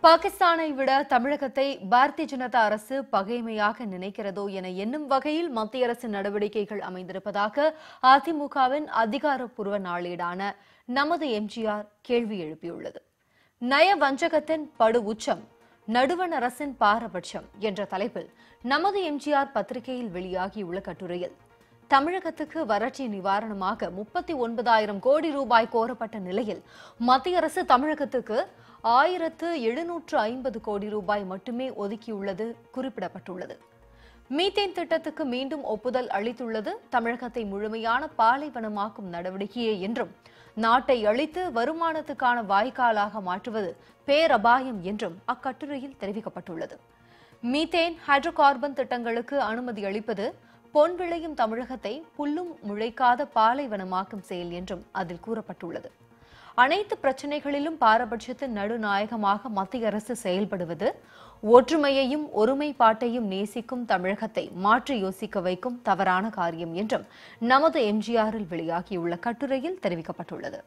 பாகிஸ்தானை விட தமிழகத்தை பாரதிய ஜனதா அரசு பகைமையாக நினைக்கிறதோ என எண்ணும் வகையில் மத்திய அரசின் நடவடிக்கைகள் அமைந்திருப்பதாக அதிமுகவின் அதிகாரப்பூர்வ நாளேடான நமது எம்ஜிஆர் கேள்வி எழுப்பியுள்ளது. நய வஞ்சகத்தின் படு உச்சம், நடுவண் அரசின் பாரபட்சம் என்ற தலைப்பில் நமது எம்ஜிஆர் பத்திரிகையில் வெளியாகியுள்ள கட்டுரையில் தமிழகத்துக்கு வறட்சி நிவாரணமாக 39,000 கோடி ரூபாய் கோரப்பட்ட நிலையில் மத்திய அரசு தமிழகத்துக்கு 1,750 கோடி ரூபாய் மட்டுமே ஒதுக்கியுள்ளது குறிப்பிடப்பட்டுள்ளது. மீத்தேன் திட்டத்துக்கு மீண்டும் ஒப்புதல் அளித்துள்ளது தமிழகத்தை முழுமையான பாலைவனமாக்கும் நடவடிக்கையே என்றும், நாட்டை அழித்து வருமானத்துக்கான வாய்க்காலாக மாற்றுவது பேரபாயம் என்றும் அக்கட்டுரையில் தெரிவிக்கப்பட்டுள்ளது. மீத்தேன், ஹைட்ரோ கார்பன் திட்டங்களுக்கு அனுமதி அளிப்பது பொன் விளையும் தமிழகத்தை புல்லும் முளைக்காத பாலைவனமாக்கும் செயல் என்றும் அதில் கூறப்பட்டுள்ளது. அனைத்து பிரச்சினைகளிலும் பாரபட்சத்தின் நடுநாயகமாக மத்திய அரசு செயல்படுவது ஒற்றுமையையும் ஒருமைப்பாட்டையும் நேசிக்கும் தமிழகத்தை மாற்றி யோசிக்க வைக்கும் தவறான காரியம் என்றும் நமது எம்ஜிஆரில் வெளியாகியுள்ள கட்டுரையில் தெரிவிக்கப்பட்டுள்ளது.